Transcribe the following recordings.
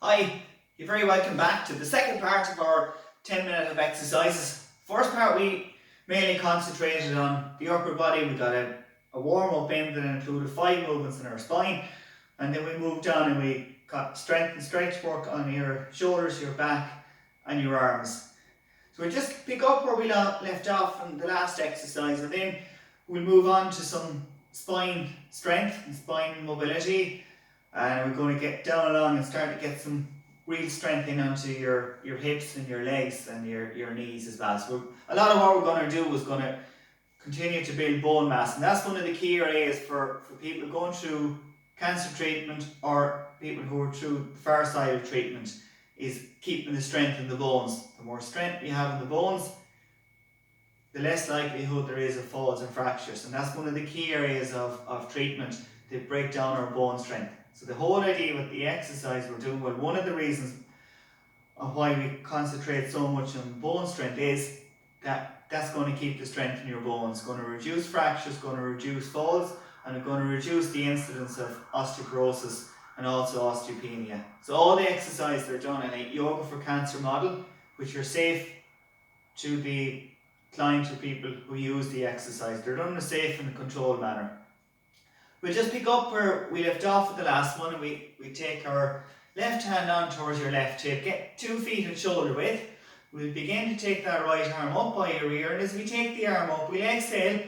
Hi, you're very welcome back to the second part of our 10-minute of exercises. First part we mainly concentrated on the upper body. We got a warm-up in that included 5 movements in our spine, and then we moved on and we got strength and stretch work on your shoulders, your back and your arms. So we'll just pick up where we left off from the last exercise, and then we'll move on to some spine strength and spine mobility. And we're going to get down along and start to get some real strength in onto your hips and your legs and your knees as well. So a lot of what we're going to do is going to continue to build bone mass, and that's one of the key areas for people going through cancer treatment or people who are through the far side of treatment, is keeping the strength in the bones. The more strength you have in the bones, the less likelihood there is of falls and fractures, and that's one of the key areas of treatment, to break down our bone strength. So the whole idea with the exercise we're doing, well, one of the reasons of why we concentrate so much on bone strength is that that's going to keep the strength in your bones, going to reduce fractures, going to reduce falls, and it's going to reduce the incidence of osteoporosis and also osteopenia. So all the exercises are done in a yoga for cancer model, which are safe to the client or people who use the exercise. They're done in a safe and a controlled manner. We'll just pick up where we left off with the last one, and we take our left hand on towards your left hip. Get 2 feet at shoulder width. We'll begin to take that right arm up by your ear, and as we take the arm up, we'll exhale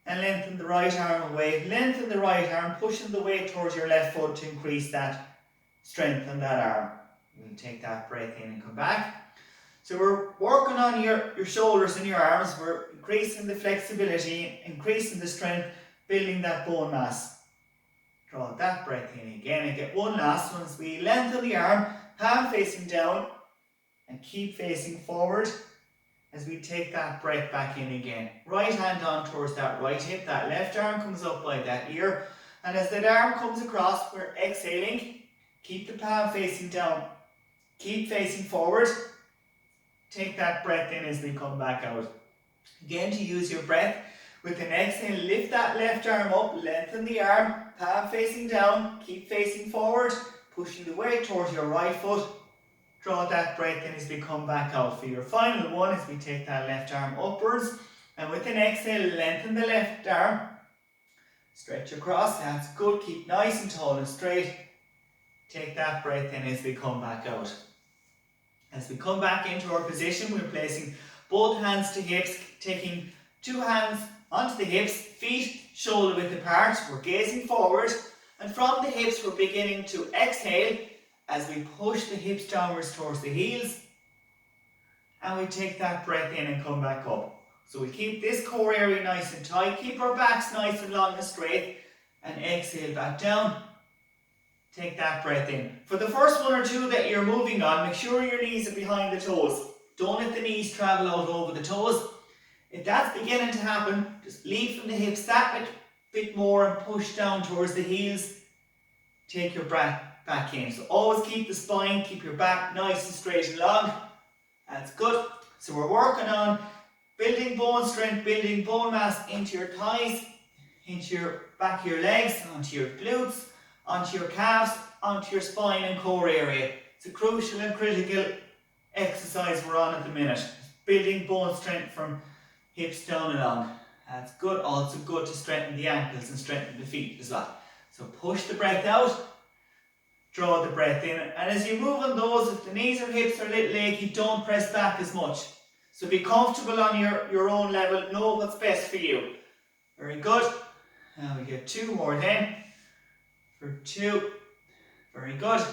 and lengthen the right arm away. Lengthen the right arm, pushing the weight towards your left foot to increase that strength on that arm. We'll take that breath in and come back. So we're working on your shoulders and your arms. We're increasing the flexibility, increasing the strength, building that bone mass. Draw that breath in again and get one last one as we lengthen the arm, palm facing down, and keep facing forward as we take that breath back in again. Right hand on towards that right hip, that left arm comes up by that ear, and as that arm comes across, we're exhaling. Keep the palm facing down, keep facing forward. Take that breath in as we come back out. Again, to use your breath, with an exhale, lift that left arm up, lengthen the arm, palm facing down, keep facing forward, pushing the weight towards your right foot. Draw that breath in as we come back out. For your final one, as we take that left arm upwards, and with an exhale, lengthen the left arm, stretch across. That's good. Keep nice and tall and straight. Take that breath in as we come back out. As we come back into our position, we're placing both hands to hips, taking 2 hands onto the hips, feet shoulder width apart. We're gazing forward, and from the hips we're beginning to exhale as we push the hips downwards towards the heels, and we take that breath in and come back up. So we keep this core area nice and tight, keep our backs nice and long and straight, and exhale back down. Take that breath in. For the first 1 or 2 that you're moving on, make sure your knees are behind the toes. Don't let the knees travel out over the toes. If that's beginning to happen, just lead from the hips that bit more and push down towards the heels. Take your breath back in. So always keep the spine, keep your back nice and straight and long. That's good. So we're working on building bone strength, building bone mass into your thighs, into your back of your legs, onto your glutes, onto your calves, onto your spine and core area. It's a crucial and critical exercise we're on at the minute. Building bone strength from hips down and along. That's good. Also good to strengthen the ankles and strengthen the feet as well. So push the breath out, draw the breath in, and as you move on those, if the knees or hips are a little achy, don't press back as much. So be comfortable on your own level, know what's best for you. Very good. Now we get 2 more then. For 2. Very good.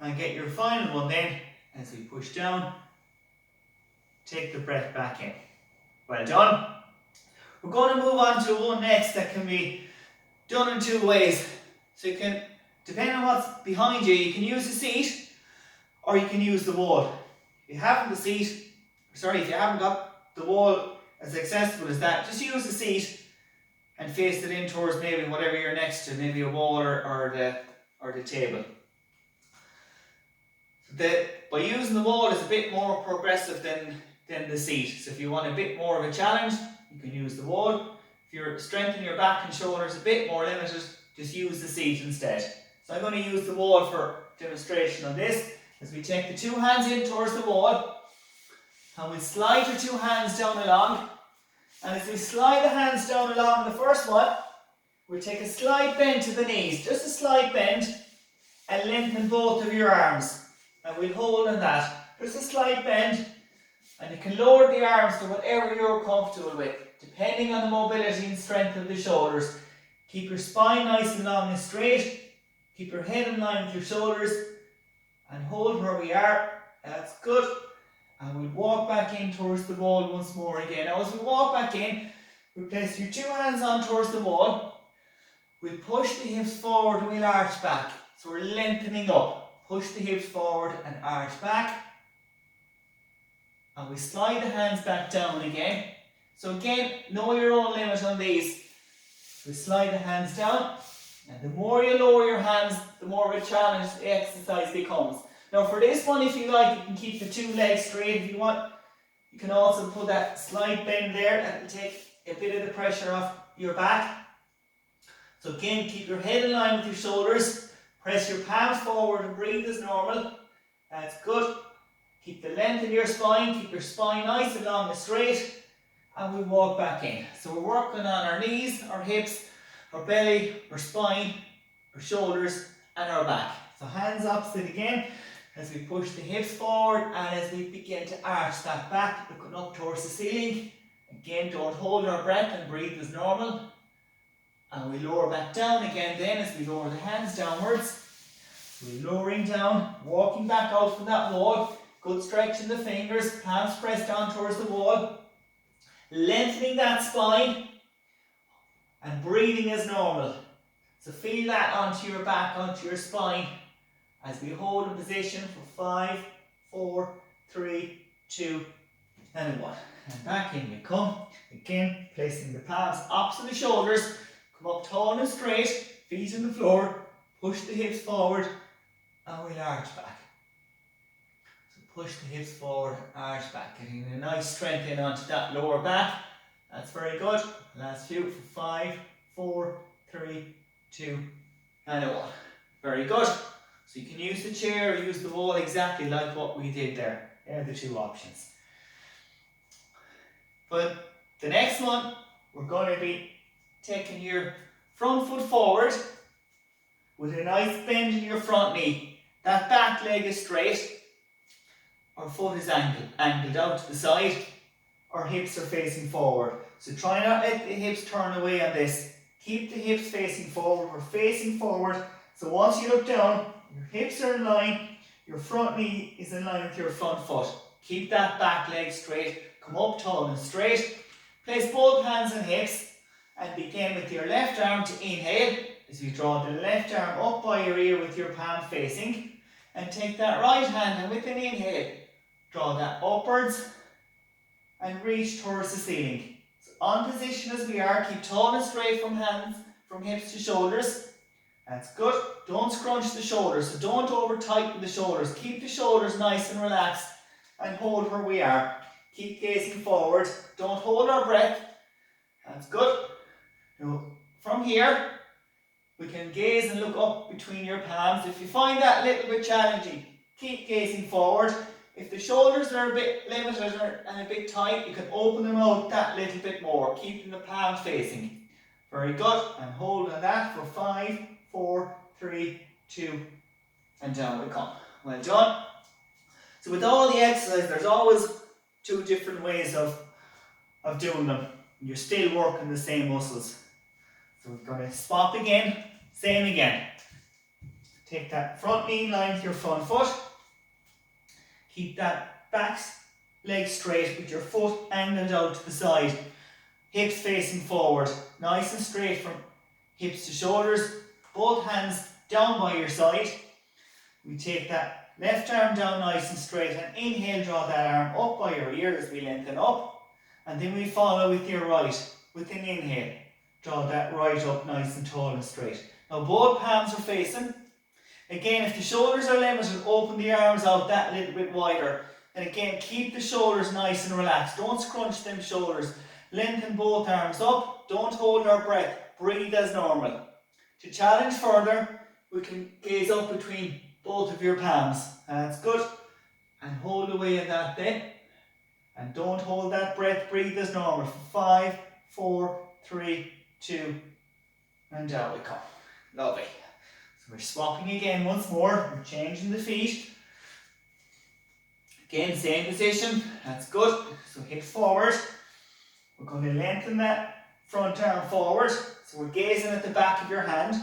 And get your final one then, as we push down. Take the breath back in. Well done. We're going to move on to one next that can be done in 2 ways. So you can, depending on what's behind you, you can use the seat or you can use the wall. If you haven't got the wall as accessible as that, just use the seat and face it in towards maybe whatever you're next to, maybe a wall or the table. By using the wall is a bit more progressive than the seat. So if you want a bit more of a challenge, you can use the wall. If you're strengthening your back and shoulders a bit more limited, just use the seat instead. So I'm going to use the wall for demonstration on this. As we take the two hands in towards the wall, and we'll slide your two hands down along. And as we slide the hands down along the first one, we'll take a slight bend to the knees, just a slight bend, and lengthen both of your arms. And we'll hold on that, just a slight bend, and you can lower the arms to whatever you're comfortable with, depending on the mobility and strength of the shoulders. Keep your spine nice and long and straight, keep your head in line with your shoulders, and hold where we are. That's good. And we'll walk back in towards the wall once more again. Now as we walk back in, we place your two hands on towards the wall. We'll push the hips forward and we'll arch back. So we're lengthening up. Push the hips forward and arch back. And we slide the hands back down again. So again, know your own limit on these. We slide the hands down. And the more you lower your hands, the more of a challenge the exercise becomes. Now for this one, if you like, you can keep the two legs straight if you want. You can also put that slight bend there. That will take a bit of the pressure off your back. So again, keep your head in line with your shoulders. Press your palms forward and breathe as normal. That's good. Keep the length in your spine. Keep your spine nice and long and straight. And we walk back in. So we're working on our knees, our hips, our belly, our spine, our shoulders, and our back. So hands opposite again. As we push the hips forward and as we begin to arch that back, looking up towards the ceiling. Again, don't hold our breath and breathe as normal. And we lower back down again then as we lower the hands downwards. So we're lowering down, walking back out from that wall. Good stretch in the fingers, palms pressed down towards the wall. Lengthening that spine and breathing as normal. So feel that onto your back, onto your spine. As we hold in position for 5, 4, 3, 2, and 1. And back in we come. Again, placing the palms opposite the shoulders. Come up tall and straight, feet on the floor. Push the hips forward, and we'll arch back. So push the hips forward, arch back. Getting a nice strength in onto that lower back. That's very good. Last few for 5, 4, 3, 2, and 1. Very good. So you can use the chair or use the wall exactly like what we did there. They're the two options. But the next one, we're going to be taking your front foot forward with a nice bend in your front knee. That back leg is straight. Our foot is angled out to the side. Our hips are facing forward. So try not let the hips turn away on this. Keep the hips facing forward. We're facing forward. So once you look down, your hips are in line, your front knee is in line with your front foot. Keep that back leg straight, come up tall and straight. Place both hands on hips and begin with your left arm to inhale as you draw the left arm up by your ear with your palm facing. And take that right hand and with an inhale, draw that upwards and reach towards the ceiling. So on position as we are, keep tall and straight from hands, from hips to shoulders. That's good. Don't scrunch the shoulders, so don't over tighten the shoulders. Keep the shoulders nice and relaxed and hold where we are. Keep gazing forward. Don't hold our breath. That's good. Now, from here, we can gaze and look up between your palms. If you find that a little bit challenging, keep gazing forward. If the shoulders are a bit limited and a bit tight, you can open them out that little bit more, keeping the palms facing. Very good. And hold on that for 5, 4, 3, 2, and down we come. Well done. So with all the exercise, there's always two different ways of doing them. You're still working the same muscles. So we're going to swap again, same again. Take that front knee in line with your front foot. Keep that back leg straight with your foot angled out to the side. Hips facing forward, nice and straight from hips to shoulders. Both hands down by your side. We take that left arm down nice and straight and inhale, draw that arm up by your ear as we lengthen up. And then we follow with your right, with an inhale. Draw that right up nice and tall and straight. Now both palms are facing. Again, if the shoulders are limited, open the arms out that little bit wider. And again, keep the shoulders nice and relaxed. Don't scrunch them shoulders. Lengthen both arms up. Don't hold our breath. Breathe as normal. To challenge further, we can gaze up between both of your palms. That's good. And hold away in that then. And don't hold that breath. Breathe as normal. For 5, 4, 3, 2, and down we come. Lovely. So we're swapping again once more. We're changing the feet. Again, same position. That's good. So hip forward. We're going to lengthen that front arm forward. So we're gazing at the back of your hand.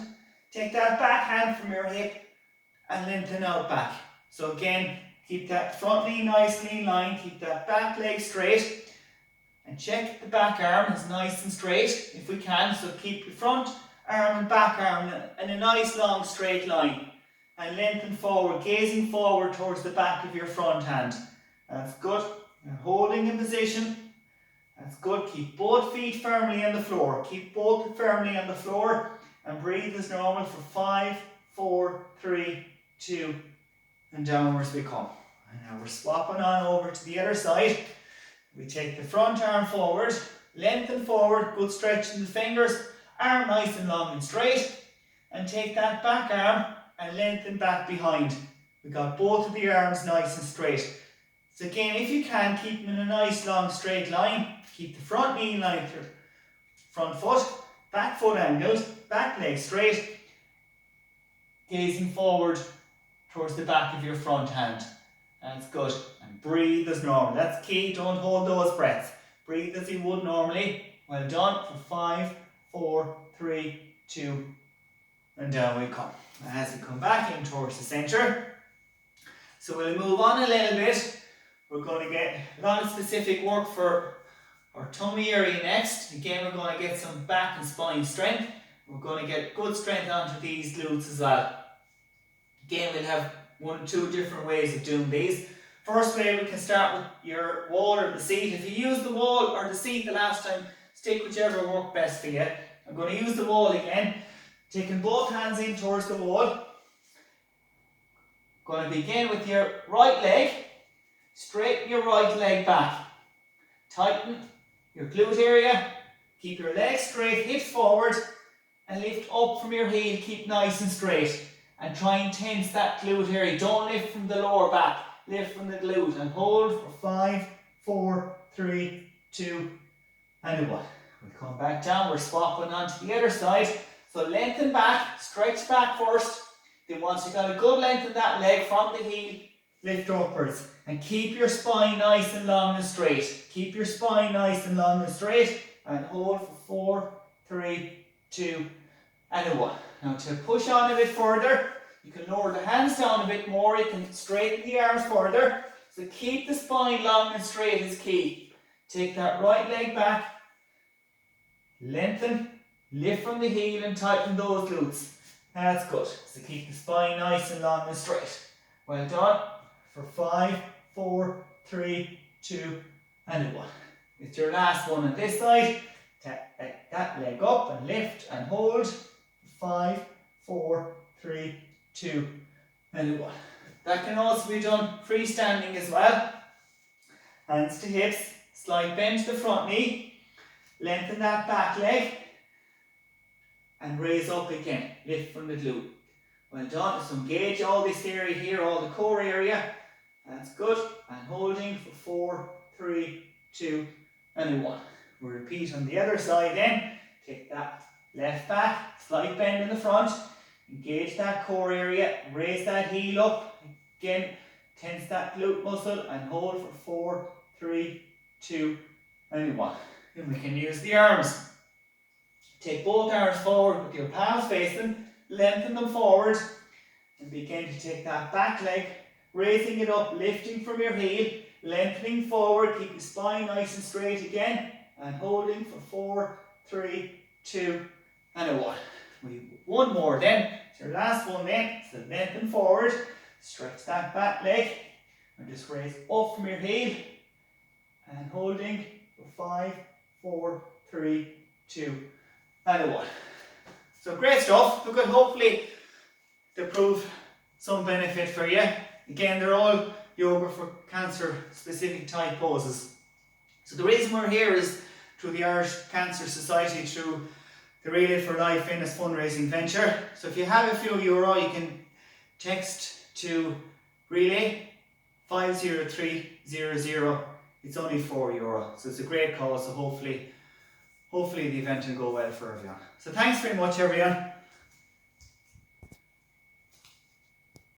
Take that back hand from your hip and lengthen out back. So again, keep that front knee nicely in line. Keep that back leg straight. And check the back arm is nice and straight if we can. So keep your front arm and back arm in a nice long straight line. And lengthen forward, gazing forward towards the back of your front hand. That's good. You're holding in position. That's good. Keep both feet firmly on the floor. Keep both firmly on the floor. And breathe as normal for 5, 4, 3, 2, and downwards we come. And now we're swapping on over to the other side. We take the front arm forward, lengthen forward, good stretch in the fingers, arm nice and long and straight, and take that back arm and lengthen back behind. We got both of the arms nice and straight. So again, if you can, keep them in a nice long straight line. Keep the front knee in line with your front foot, back foot angled, back leg straight, gazing forward towards the back of your front hand. That's good. And breathe as normal. That's key. Don't hold those breaths. Breathe as you would normally. Well done. For 5, 4, 3, 2, and down we come. As we come back in towards the centre. So we'll move on a little bit. We're going to get a lot of specific work for our tummy area next. Again, we're going to get some back and spine strength. We're going to get good strength onto these glutes as well. Again, we'll have 1 or 2 different ways of doing these. First way, we can start with your wall or the seat. If you used the wall or the seat the last time, stick whichever worked best for you. I'm going to use the wall again. Taking both hands in towards the wall. Going to begin with your right leg. Straighten your right leg back. Tighten your glute area. Keep your legs straight, hips forward, and lift up from your heel. Keep nice and straight. And try and tense that glute area. Don't lift from the lower back. Lift from the glute. And hold for 5, 4, 3, 2, and 1. We'll come back down. We're swapping onto the other side. So lengthen back. Stretch back first. Then once you've got a good length in that leg from the heel, lift upwards. And keep your spine nice and long and straight. Keep your spine nice and long and straight. And hold for 4, 3, 2, and 1. Now to push on a bit further, you can lower the hands down a bit more. You can straighten the arms further. So keep the spine long and straight is key. Take that right leg back. Lengthen. Lift from the heel and tighten those glutes. That's good. So keep the spine nice and long and straight. Well done. For 5, 4, 3, 2, and 1. It's your last one on this side. Take that leg up and lift and hold. 5, 4, 3, 2, and 1. That can also be done freestanding as well. Hands to hips. Slight bend to the front knee. Lengthen that back leg. And raise up again. Lift from the glute. Well done. So engage all this area here, all the core area. That's good. And holding for 4, 3, 2, and 1. We'll repeat on the other side then. Take that left back, slight bend in the front. Engage that core area. Raise that heel up. Again, tense that glute muscle and hold for 4, 3, 2, and 1. Then we can use the arms. Take both arms forward with your palms facing. Lengthen them forward. And begin to take that back leg, raising it up, lifting from your heel, lengthening forward, keep the spine nice and straight again, and holding for 4, 3, 2, and 1. One more then, it's your last one then, so lengthen forward, stretch that back leg, and just raise up from your heel, and holding for 5, 4, 3, 2, and 1. So great stuff. Look, hopefully to prove some benefit for you. Again, they're all yoga for cancer specific type poses. So the reason we're here is through the Irish Cancer Society, through the Relay for Life Fitness fundraising venture. So if you have a few euro, you can text to relay 50300. It's only €4, so it's a great cause. So hopefully the event will go well for everyone. So thanks very much everyone.